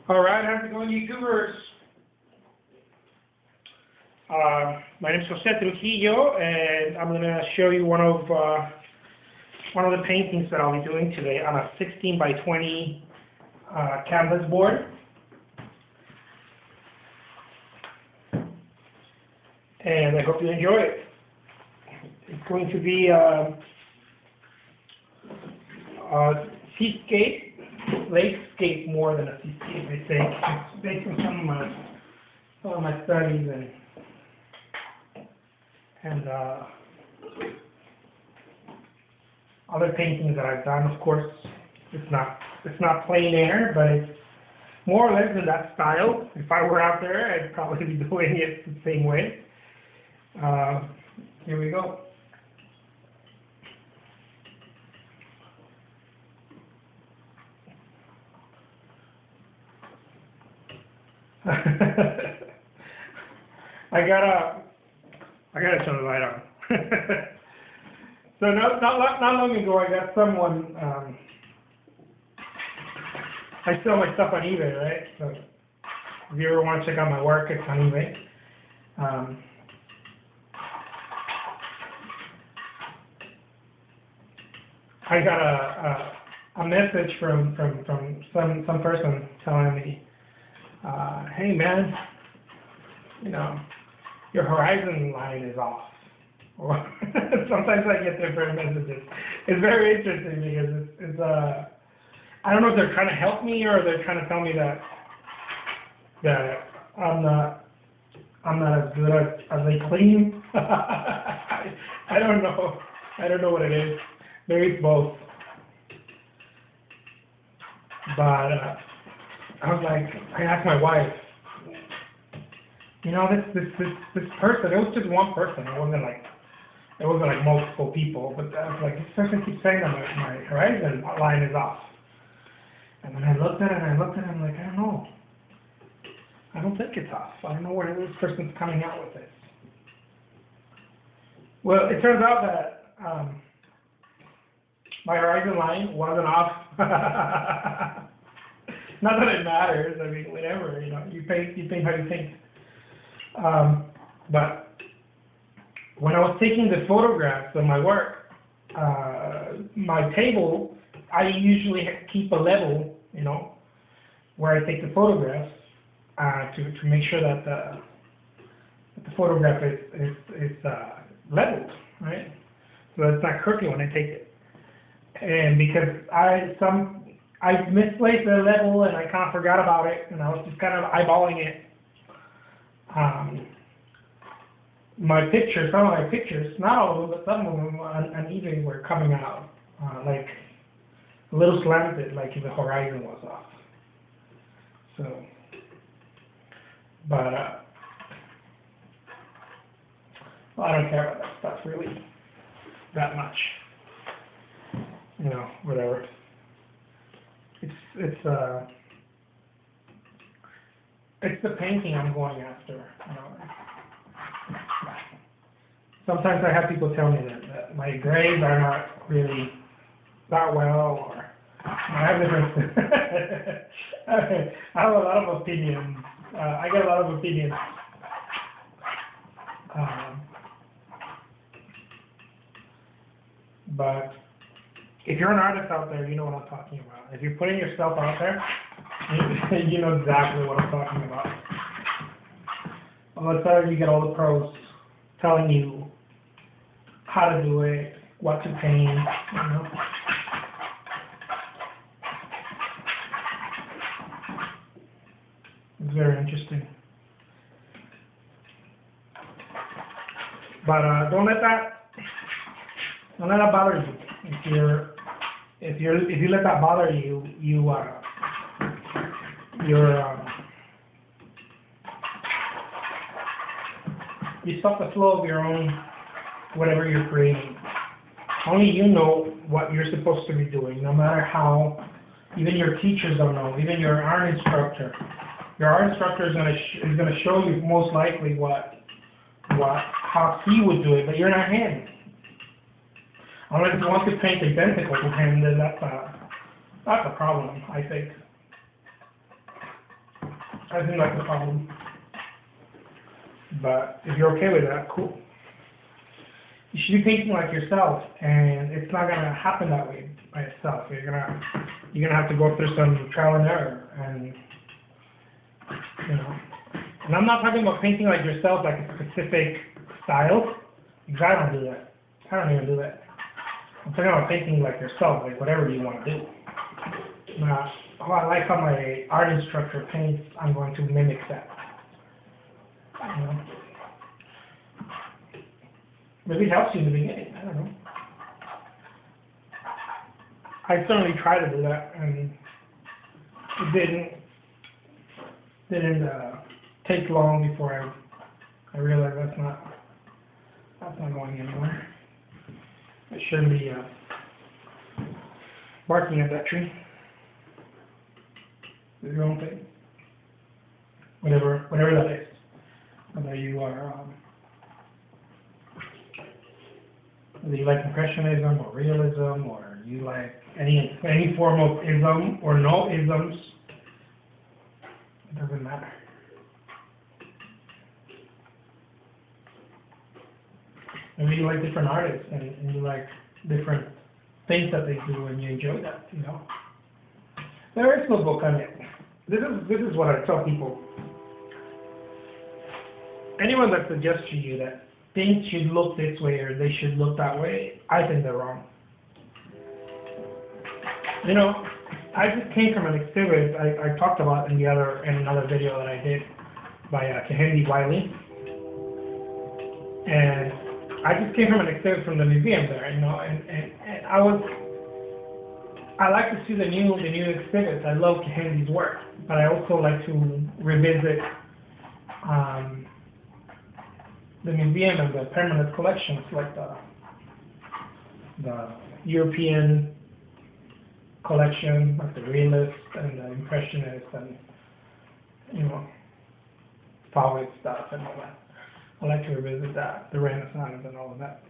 All right, how's it going, YouTubers? My name is Jose Trujillo, and I'm going to show you one of the paintings that I'll be doing today on a 16 by 20 canvas board. And I hope you enjoy it. It's going to be a seascape, lakescape more than a seascape, I think. It's based on some of my studies and other paintings that I've done. Of course, it's not plein air, but it's more or less in that style. If I were out there, I'd probably be doing it the same way. Here we go. I gotta turn the light on. So not long ago, I got someone. I sell my stuff on eBay, right? So if you ever want to check out my work, it's on eBay. I got a message from some person telling me, hey man, you know, your horizon line is off. Or sometimes I get different messages. It's very interesting because it's I don't know if they're trying to help me or they're trying to tell me that I'm not as good as they claim. I don't know. I don't know what it is. Maybe it's both. But I was like, I asked my wife, you know, this person, it was just one person. It wasn't like multiple people, but I was like, this person keeps saying that my horizon line is off. And then I looked at it and I'm like, I don't know. I don't think it's off. I don't know where this person's coming out with this. Well, it turns out that my horizon line wasn't off. Not that it matters. I mean, whatever. You know, you paint how you paint. But when I was taking the photographs of my work, my table, I usually keep a level, you know, where I take the photographs to make sure that the photograph is leveled, right? So it's not crooked when I take it. And because I misplaced the level and I kind of forgot about it, and I was just kind of eyeballing it. Some of my pictures, not all of them, but some of them on eBay were coming out like a little slanted, like if the horizon was off. So, but well, I don't care about that stuff really that much. You know, whatever. It's the painting I'm going after. You know. Sometimes I have people tell me that my grades are not really that well, or I have different. I have a lot of opinions. I get a lot of opinions. But if you're an artist out there, you know what I'm talking about. If you're putting yourself out there, you know exactly what I'm talking about. All of a sudden, you get all the pros telling you how to do it, what to paint, you know. It's very interesting. But don't let that bother you. If you let that bother you, you stop the flow of your own, whatever you're creating. Only you know what you're supposed to be doing, no matter how, even your teachers don't know, even your art instructor. Your art instructor is gonna show you most likely how he would do it, but you're not him. Unless you want to paint identical to him, then that's a problem, I think. I think that's a problem. But if you're okay with that, cool. You should be painting like yourself, and it's not gonna happen that way by itself. You're gonna have to go through some trial and error, and you know. And I'm not talking about painting like yourself, like a specific style, because I don't do that. I don't even do that. I'm talking about painting like yourself, like whatever you want to do. Now, I like how my art instructor paints. I'm going to mimic that. You know. Maybe it helps you in the beginning. I don't know. I certainly tried to do that, and it didn't take long before I realized that's not going anywhere. I shouldn't be barking at that tree. Do your own thing. Whatever that is. Whether you are whether you like Impressionism or Realism, or you like any form of ism or no isms, it doesn't matter. Maybe you like different artists and you like different things that they do and you enjoy that, you know. There is no book on it. This is what I tell people. Anyone that suggests to you that things should look this way or they should look that way, I think they're wrong. You know, I just came from an exhibit I talked about in another video that I did by Kehendi Wiley, and I just came from an exhibit from the museum there, you know, and I like to see the new exhibits. I love Kehendi's work, but I also like to revisit the museum and the permanent collections, like the European collection, like the Realist and the Impressionist, and you know, Fowler stuff and all that. I like to revisit that, the Renaissance and all of that.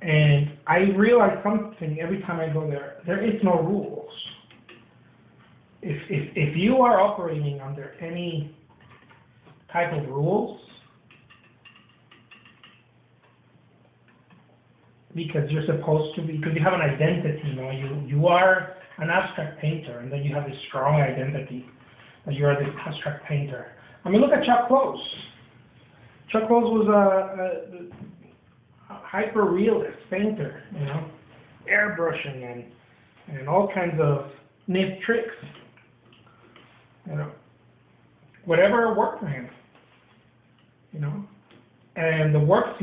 And I realize something every time I go there. There is no rules. If you are operating under any type of rules, because you're supposed to be, because you have an identity, you know, you are an abstract painter, and then you have this strong identity that you are this abstract painter. I mean, look at Chuck Close. Chuck Close was a hyper-realist painter, you know, airbrushing and all kinds of nifty tricks, you know, whatever worked for him, you know, and the works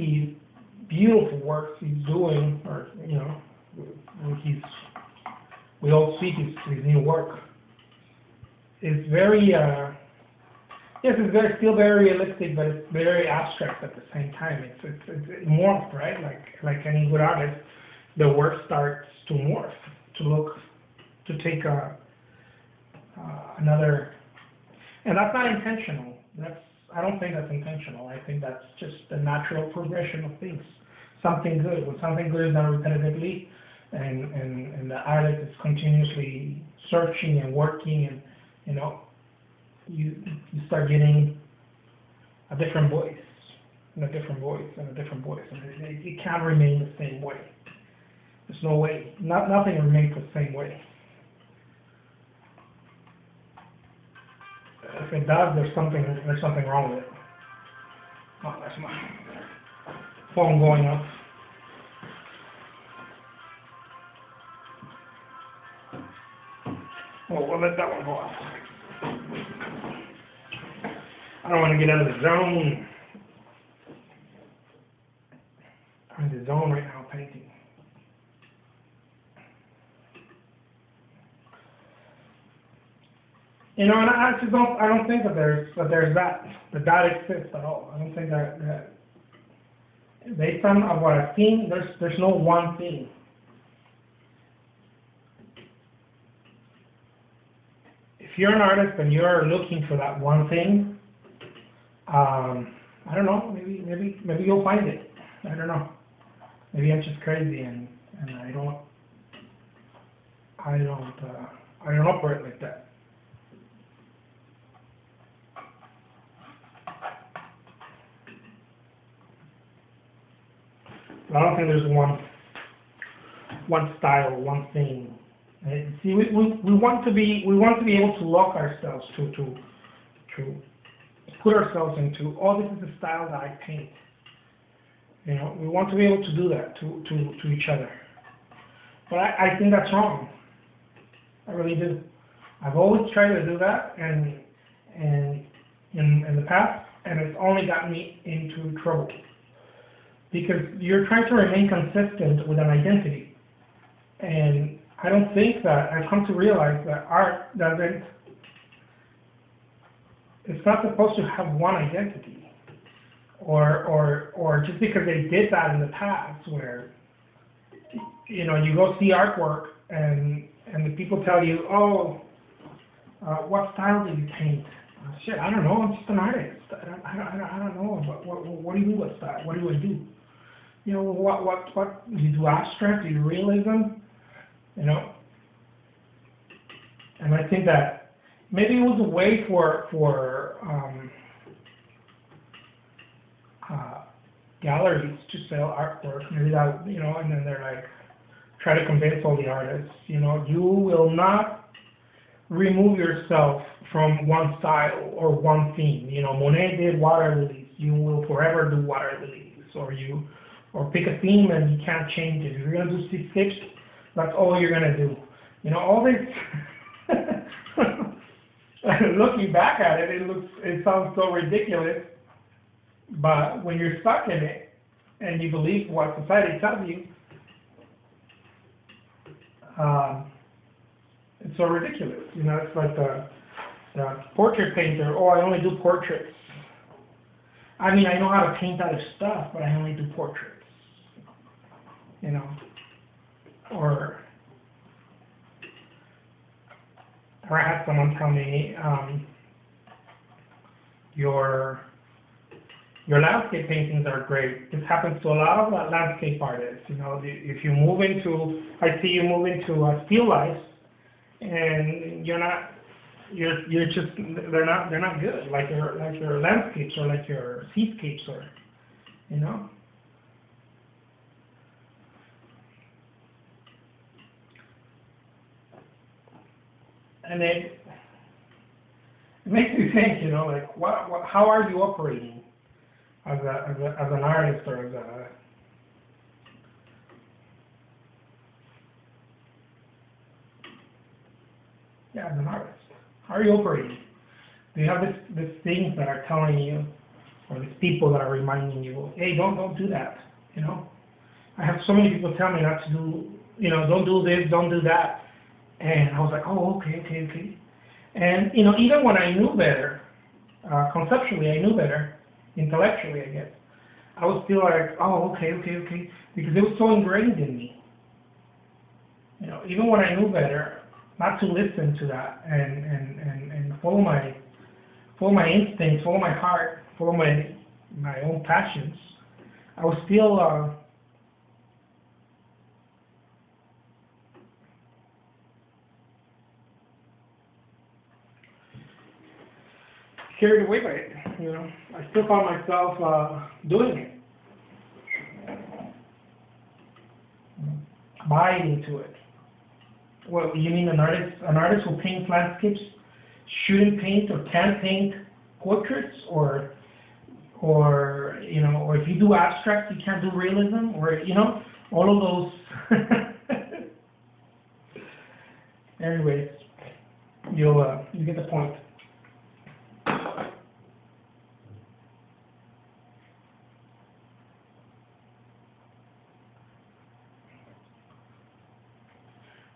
beautiful works he's doing, or you know, we all see his new work. It's very yes, it's still very realistic, but it's very abstract at the same time. It's morphed, right? Like any good artist, the work starts to morph, to take another, and that's not intentional. I don't think that's intentional. I think that's just the natural progression of things. Something good. When something good is done repetitively, and the artist is continuously searching and working, and you know, you start getting a different voice, and a different voice, and a different voice, and it can't remain the same way. There's no way. Nothing remains the same way. If it does, there's something wrong with it. Oh, that's my phone going off. Oh, we'll let that one go off. I don't want to get out of the zone. I'm in the zone right now, painting. You know, and I don't think that that exists at all. I don't think that based on what I've seen, there's no one thing. If you're an artist and you're looking for that one thing, I don't know, maybe you'll find it. I don't know. Maybe I'm just crazy and I don't operate like that. think there's one style, one thing. See, we want to be able to lock ourselves to put ourselves into, oh, this is the style that I paint. You know, we want to be able to do that to each other. But I think that's wrong. I really do. I've always tried to do that, and in the past, and it's only gotten me into trouble. Because you're trying to remain consistent with an identity. And I don't think that, I've come to realize that art doesn't, it's not supposed to have one identity. Or just because they did that in the past, where, you know, you go see artwork and the people tell you, oh, what style do you paint? Shit, I don't know. I'm just an artist. I don't know. What do you do with style? What do I do? You know, what you do abstract? Do you realism? You know. And I think that maybe it was a way for galleries to sell artwork. Maybe that, you know, and then they're like, try to convince all the artists, you know, you will not remove yourself from one style or one theme. You know, Monet did water lilies. You will forever do water lilies, or pick a theme and you can't change it. If you're gonna do seascapes, that's all you're gonna do. You know, all this. Looking back at it, it sounds so ridiculous. But when you're stuck in it and you believe what society tells you, it's so ridiculous. You know, it's like the portrait painter. Oh, I only do portraits. I mean, I know how to paint other stuff, but I only do portraits. You know, or I had someone tell me, your landscape paintings are great. This happens to a lot of landscape artists. You know, if you move into, I see you move into still life, and you're just, they're not good, like your landscapes or like your seascapes, or, you know. And it makes me think, you know, like how are you operating as an artist, or as an artist? How are you operating? Do you have these things that are telling you, or these people that are reminding you, hey, don't do that, you know? I have so many people tell me not to do, you know, don't do this, don't do that. And I was like, oh, okay. And, you know, even when I knew better, conceptually I knew better, intellectually, I guess, I was still like, oh, okay, because it was so ingrained in me. You know, even when I knew better, not to listen to that and follow my instincts, follow my heart, follow my own passions, I was still carried away by it. You know, I still found myself doing it, buying into it. Well, you mean an artist who paints landscapes shouldn't paint or can't paint portraits, or you know, or if you do abstract, you can't do realism, or, you know, all of those. Anyways, you get the point.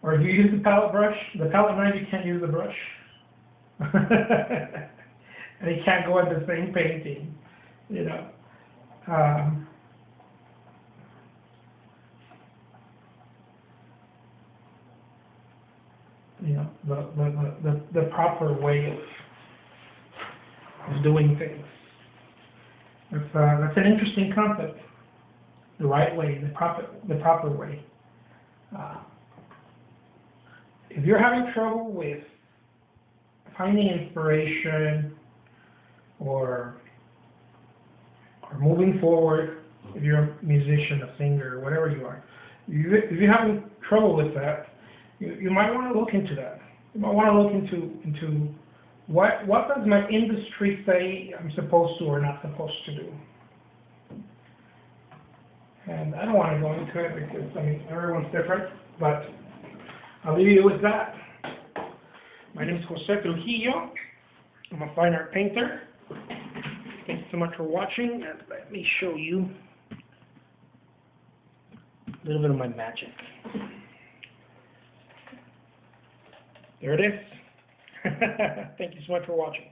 Or if you use the palette knife, you can't use the brush. And it can't go in the same painting, you know. You know, the proper way of doing things. That's an interesting concept. The right way, the proper way. If you're having trouble with finding inspiration or moving forward, if you're a musician, a singer, whatever you are, if you're having trouble with that, you might want to look into that. You might want to look into what does my industry say I'm supposed to or not supposed to do. And I don't want to go into it because, I mean, everyone's different, but I'll leave you with that. My name is Jose Trujillo. I'm a fine art painter. Thank you so much for watching, and let me show you a little bit of my magic. There it is. Thank you so much for watching.